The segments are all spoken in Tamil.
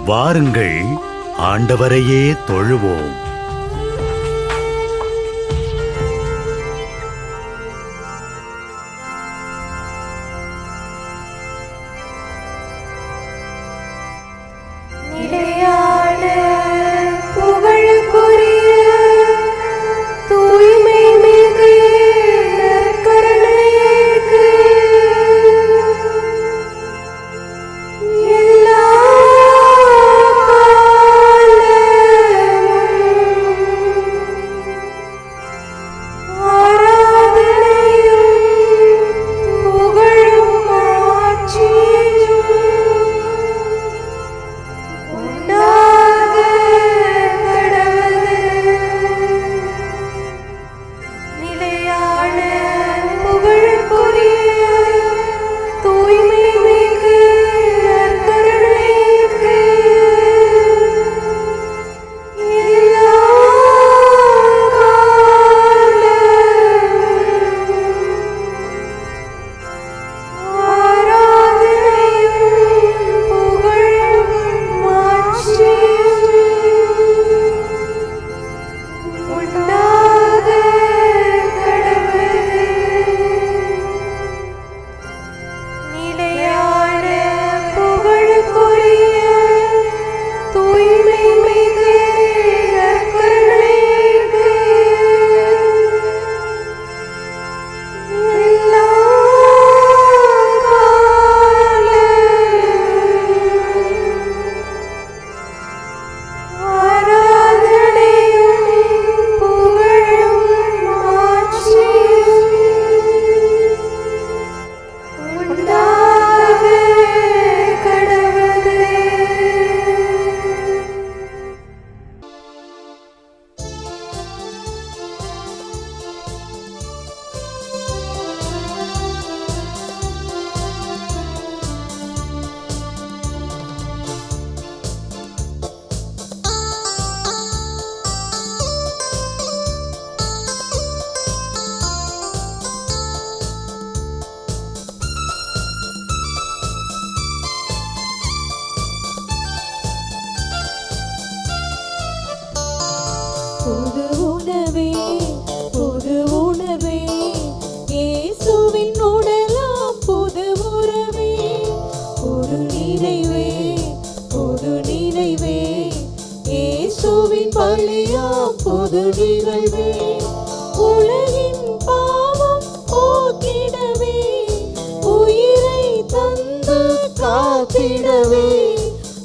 வாருங்கள், ஆண்டவரையே தொழுவோம்.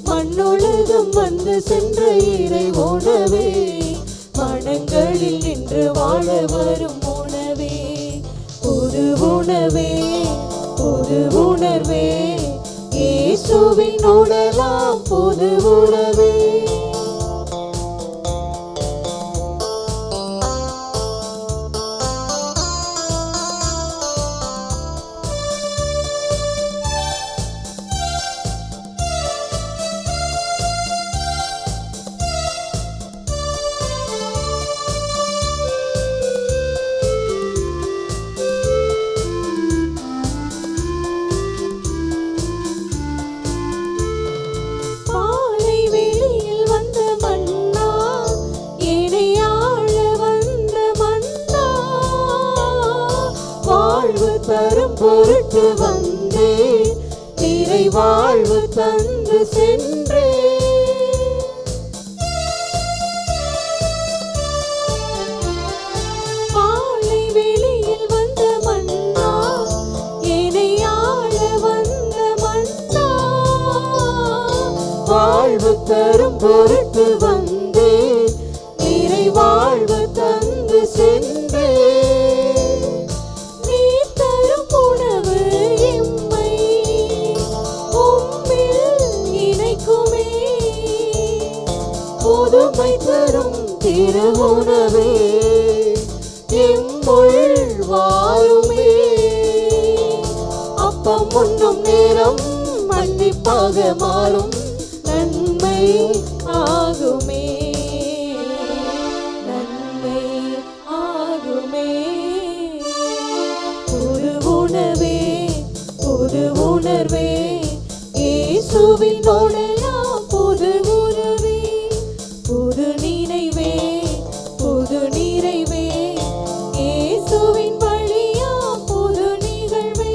மண்ணுலகம் வந்து சென்ற இறைவோனவே, மனங்களில் நின்று வாழ வரும் உணவே, புது உணவே, புது உணர்வே, இயேசுவின் உடலாம் புது உணவே. தரும் பொருட்டு வந்தே, நிறை வாழ்வு தந்து சென்றே. பாலை வெளியில் வந்த மன்னா, என்னை ஆள வந்த மன்னா, வாழ்வு தரும் பொருட்டு வந்தே, நிறை வாழ்வு தந்து சென்றே. புதுமை தரும் திருவுணவே, எம்முள் வாருமே. அப்பம் உண்ணும் நேரம் மன்னிப்பாக மாறும், நன்மை ஆகுமே, நன்மை ஆகுமே. புது உணவே, புது உணர்வே, இயேசுவினோடெல்லாம் புது உறவே, புது நினைவே, புது நிறைவே, இயேசுவின் வழியா புது நிகழ்வே.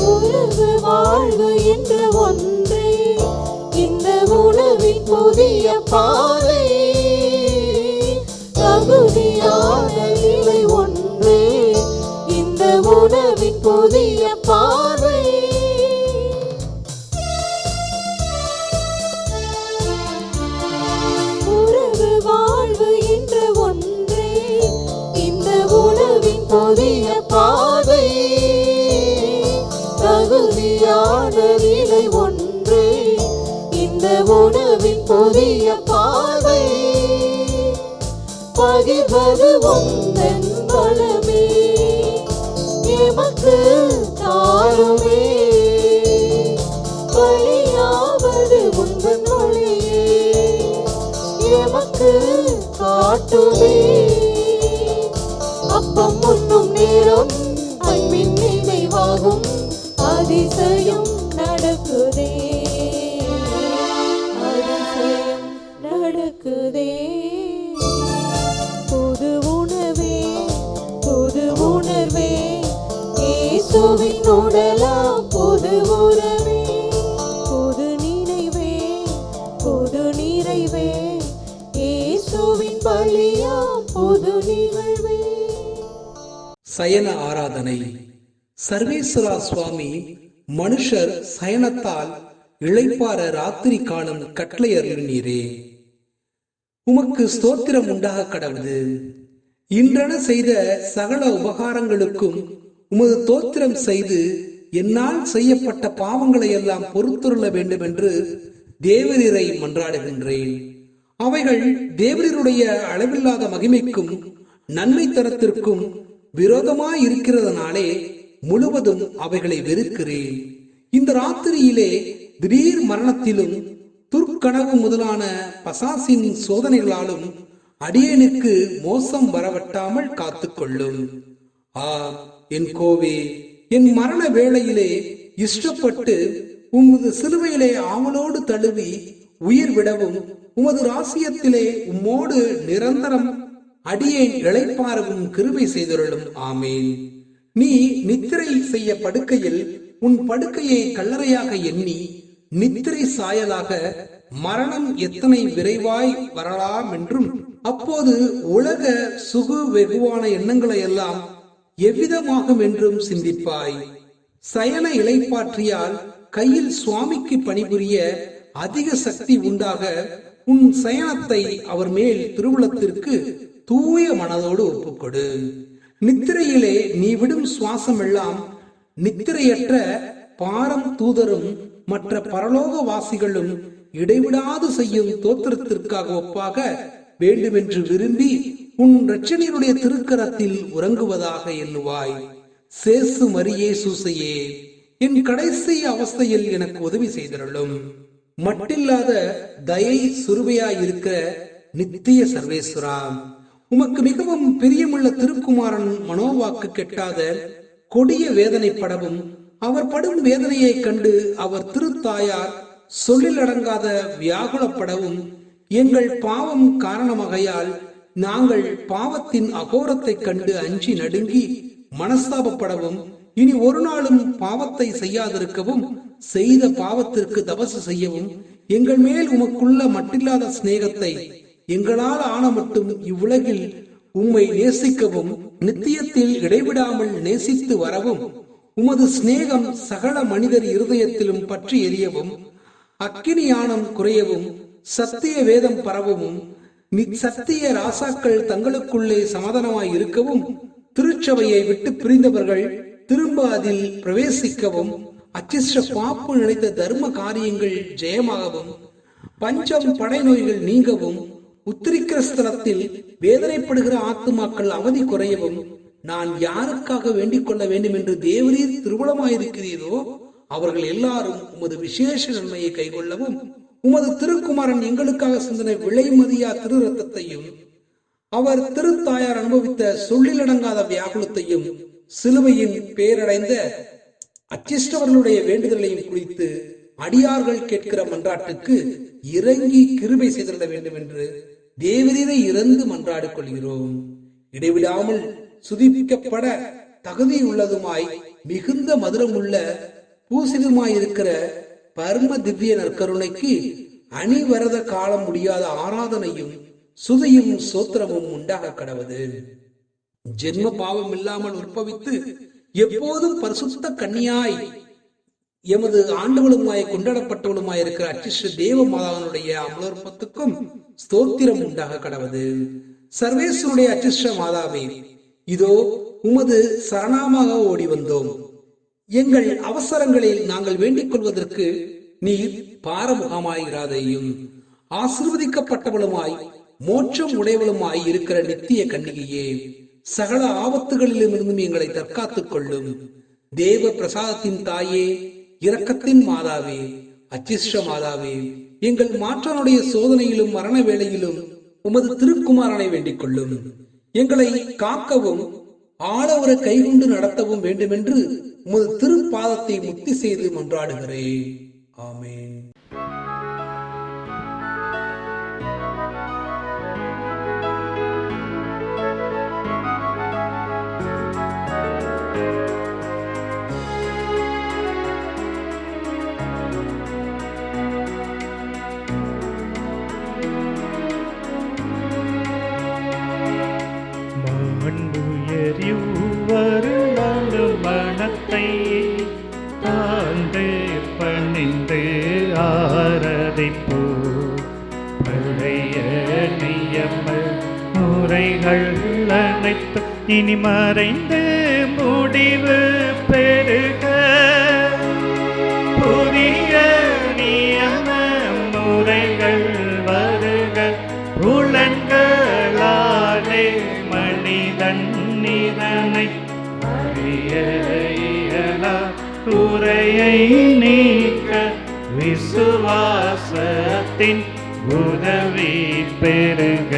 உறவு வாழ்வு என்ற ஒன்றே இந்த உணவின் புதிய பாதை, தகுதியான நிலை ஒன்றே இந்த உணவின் புதிய பார்வை. உறவு வாழ்வு என்ற ஒன்றே இந்த உணவின் புதிய பாதை, தகுதியான நிலை ஒன்றே இந்த உணவின் புதிய பாதை. பகிர்வது உந்தன் பலமே, எமக்கு தாருமே, வழியாவது உந்தன் ஒளியே, எமக்கு காட்டுமே. அப்பம் உண்ணும் நேரம் அன்பின் நினைவாகும், அதிசயம் நடக்குதே, அதிசயம் நடக்குதே. புது உணவே, புது உணர்வே, இயேசுவின் உடலாம் புது உறவே, புது நினைவே, புது நிறைவே, இயேசுவின் பலியா புது நிகழ்வே. சயன ஆராதனை. சர்வேஸ்வரா சுவாமி மனுஷர் சயனத்தால் இளைப்பார ராத்திரி காலம் கட்டளையருளினீரே. உமக்கு ஸ்தோத்திரம் உண்டாக கடவுது. இன்றென செய்த சகல உபகாரங்களுக்கும் உமது தோத்திரம் செய்து என்னால் செய்யப்பட்ட பாவங்களை எல்லாம் பொறுத்துள்ள வேண்டும் என்று தேவரீரை மன்றாடுகின்றேன். அவைகள் தேவரீருடைய அளவில்லாத மகிமைக்கும் நன்மை தரத்திற்கும் விரோதமாய் இருக்கிறதுனாலே முழுவதும் அவைகளை வெறுக்கிறேன். இந்த ராத்திரியிலே திடீர் மரணத்திலும் துர்க்கனவு முதலான பசாசின் சோதனைகளாலும் அடியேனுக்கு மோசம் வரவட்டாமல் காத்துக்கொள்ளும். என் கோவே, என் மரண வேளையிலே இஷ்டப்பட்டு உமது சிலுவையிலே ஆவலோடு தழுவி உயிர் விடவும் உமது ராசியத்திலே உம்மோடு நிரந்தரம் அடியேன் இளைப்பாறவும் கிருபை செய்தருளும். ஆமேன். நீ நித்திரை செய்ய படுக்கையில் உன் படுக்கையை கல்லறையாக எண்ணி நித்திரை சாயலாக மரணம் எத்தனை விரைவாய் வரலாம் என்றும் அப்போது உலக சுகு வெகுவான எண்ணங்களை எல்லாம் எவ்விதமாகும் என்றும் சிந்திப்பாய். சயன இளைப்பாற்றியால் கையில் சுவாமிக்கு பணிபுரிய அதிக சக்தி உண்டாக உன் சயனத்தை அவர் மேல் திருவுளத்திற்கு தூய மனதோடு ஒப்புக்கொடு. நித்திரையிலே நீ விடும் சுவாசம் எல்லாம் நித்திரையற்ற பாரம் தூதரும் மற்ற பரலோக வாசிகளும் இடைவிடாது செய்யும் தோத்திரத்திற்காக ஒப்பாக வேண்டுமென்று விரும்பி உன் இரட்சணியருடைய திருக்கரத்தில் உறங்குவதாக எண்ணுவாய். சேசு மரியே சூசையே, என் கடைசி அவஸ்தையில் எனக்கு உதவி செய்தருளும். மட்டில்லாத தயை சுருவையாயிருக்கிற நித்திய சர்வேஸ்வரா, உமக்கு மிகவும் பிரியமுள்ள திருக்குமாரன் மனோவாக்கு கெட்டாத கொடிய வேதனைப்படவும் அவர் படும் வேதனையை கண்டு அவர் திருத்தாயார் சொல்லிலடங்காத வியாகுலப்படவும் எங்கள் பாவம் காரணமாகையால் நாங்கள் பாவத்தின் அகோரத்தை கண்டு அஞ்சி நடுங்கி மனஸ்தாபப்படவும் இனி ஒரு நாளும் பாவத்தை செய்யாதிருக்கவும் செய்த பாவத்திற்கு தபசு செய்யவும் எங்கள் மேல் உமக்குள்ள மட்டில்லாத சிநேகத்தை எங்களால் ஆன மட்டும் இவ்வுலகில் உம்மை நேசிக்கவும் நித்தியத்தில் இடைவிடாமல் நேசித்து வரவும் உமது சிநேகம் சகல மனிதர் இருதயத்திலும் பற்றி எரியவும் அக்கினியானம் குறையவும் சத்திய வேதம் பரவவும் சத்திய ராசாக்கள் தங்களுக்குள்ளே சமாதானமாய் இருக்கவும் திருச்சபையை விட்டு பிரிந்தவர்கள் திரும்ப அதில் பிரவேசிக்கவும் அச்சிஷ்ட பாப்பு நினைத்த தர்ம காரியங்கள் ஜெயமாகவும் பஞ்சம் படை நோய்கள் நீங்கவும் உத்திரிக்கிற ஸ்தலத்தில் வேதனைப்படுகிற ஆத்துமாக்கள் அவதி குறையவும் நான் யாருக்காக வேண்டிக் கொள்ள வேண்டும் என்று தேவரீர் திருவுளமாயிருக்கிறீரோ அவர்கள் எல்லாரும் உமது விசேஷ நன்மையை கைக்கொள்ளவும் உமது திருக்குமாரன் எங்களுக்காக சிந்தனை விலை மதியா திரு ரத்தத்தையும் அவர் திருத்தாயார் அனுபவித்த சொல்லிலடங்காத வியாகுலத்தையும் சிலுவையின் பேரடைந்த அச்சிஷ்டவர்களுடைய வேண்டுதலையும் குறித்து அடியார்கள் கேட்கிற மன்றாட்டுக்கு இறங்கி கிருபை செய்திட வேண்டும் என்று தேவரீரை இறந்து மன்றாடிக் கொள்கிறோம். இடைவிடாமல் சுதிப்பிக்கப்பட தகுதியுள்ளதுமாய் மிகுந்த மதுரமுள்ள பூசிதுமாயிருக்கிற பரம திவ்ய நற்கருணைக்கு அணிவரத காலம் முடியாத ஆராதனையும் சுதியும் சோத்திரமும் உண்டாக கடவது. ஜென்ம பாவம் இல்லாமல் உற்பவித்து எப்போதும் பரிசுத்த கன்னியாய் எமது ஆண்டவளுமாய் கொண்டாடப்பட்டவளுமாய் இருக்கிற அச்சிஷ்ட தேவ மாதாவனுடைய அமலோற்பத்துக்கும் ஸ்தோத்திரம் உண்டாக கடவது. சர்வேஸ்வருடைய அச்சிஷ்ட மாதாவே, இதோ உமது சரணாமாக ஓடி வந்தோம். எங்கள் அவசரங்களில் நாங்கள் வேண்டிக் கொள்வதற்கு நீர் பாரமுகமாயிராதையும் ஆசீர்வதிக்கப்பட்டவளுமாய் மோட்சம் உடையவளுமாய் இருக்கிற நித்திய கன்னிகையே, சகல ஆபத்துகளிலிருந்தும் எங்களை தற்காத்துக் கொள்ளும். தேவ பிரசாதத்தின் தாயே, இரக்கத்தின் மாதாவே, அச்சிஷ்ட மாதாவே, எங்கள் மாற்றனுடைய சோதனையிலும் மரண வேளையிலும் உமது திருக்குமாரனை வேண்டிக் கொள்ளும். எங்களை காக்கவும் ஆளவர கைகொண்டு நடத்தவும் வேண்டுமென்று உமது திருப்பாதத்தை முத்தி செய்து மன்றாடுகிறேன். ஆமென். மனத்தை தாழ்ந்து பணிந்து ஆராதிப்போ பழைய நியம முறைகள் அனைத்து இனி மறைந்து முடிவு பெருக புதிய நியம முறைகள் வருக புலன்களாலே மனிதன் இதனை குறையை நீக்க விசுவாசத்தின் உதவி பெருக.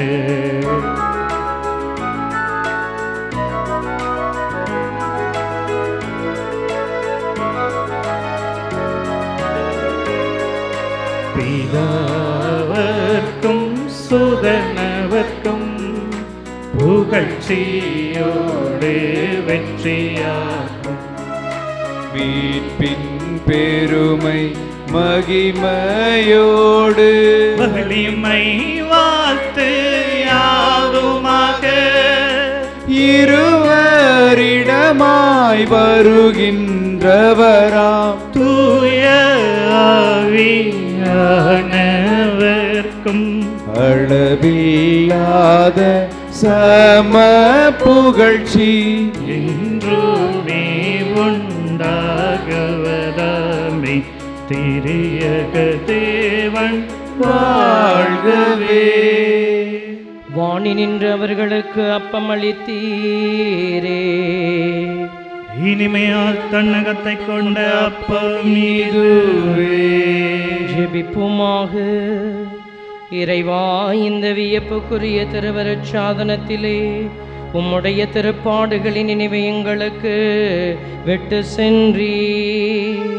பிதாவர்க்கும் சுதனவர்க்கும் புகழ்ச்சியோடு வெற்றியாகும் மீட்பின் பெருமை மகிமையோடு வலிமை வாழ்த்து யாவுமாக இருவரிடமாய் வருகின்றவராம் தூய ஆவியானவர்க்கும் அளவில்லாத சம புகழ்ச்சி என்றுமே உண்டாகவதாமே திரியக தேவன் வாழ்கவே. வாணி நின்று அவர்களுக்கு அப்பம் அளித்தீரே, இனிமையால் தன்னகத்தை கொண்ட அப்பம் இதுவே. ஜெபிப்புமாக. இறைவா, இந்த வியப்புக்குரிய திருவருட் சாதனத்திலே உம்முடைய திருப்பாடுகளின் நினைவை எங்களுக்கு விட்டு சென்றீர்.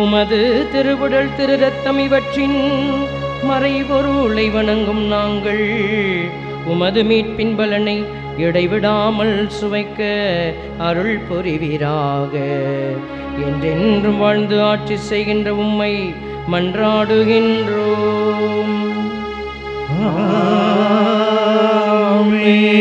உமது திருவுடல் திரு ரத்தம் இவற்றின் மறைபொருளை வணங்கும் நாங்கள் உமது மீட்பின் பலனை இடைவிடாமல் சுவைக்க அருள் புரிவீராக. என்றென்றும் வாழ்ந்து ஆட்சி செய்கின்ற உம்மை மன்றாடுகின்றோம். ஆமென்.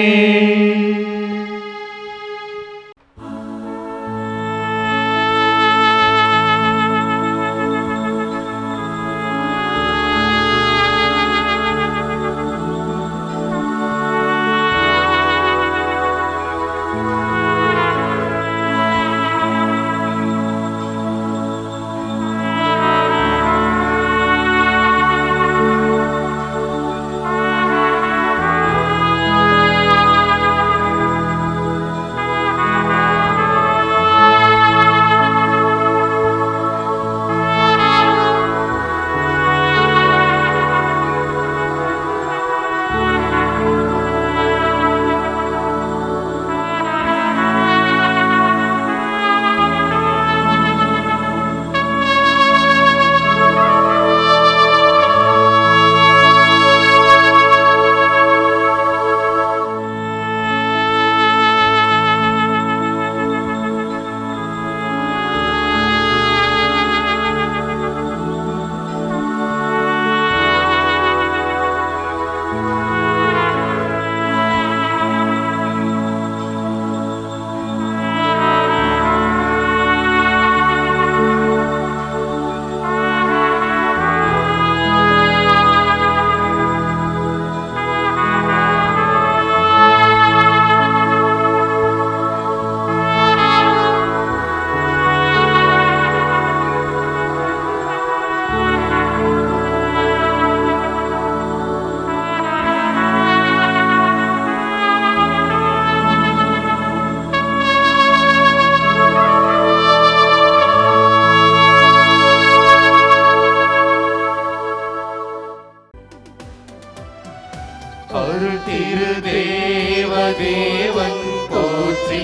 திருதேவதேவன் போற்றி,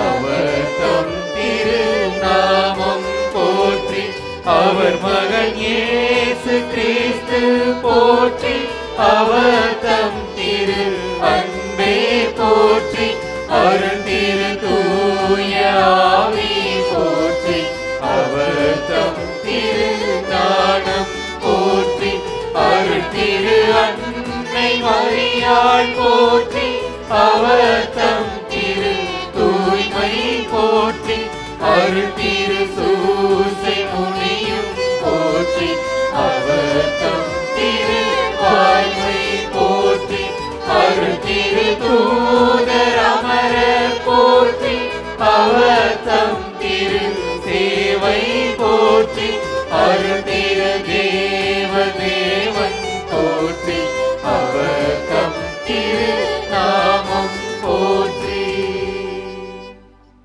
அவர் தம் திருநாமம் போற்றி, அவர் மகன் இயேசு கிறிஸ்து போற்றி, அவர் தம் திரு அன்பே போற்றி, அருள் திரு தூய ஆவி போற்றி, அவர் தம் திரு ஞானம் போற்றி, அருள் திரு அன்னை மரியாள் போற்றி, அவர் தம் திரு தூய்மை போற்றி, அருள் திரு சூசை முனியும் போற்றி, அவர் தம் திரு வாய்மை போற்றி, அருள் திரு தூதர் அமரர் போற்றி, அவர் தம் திரு சேவை போற்றி, அருள்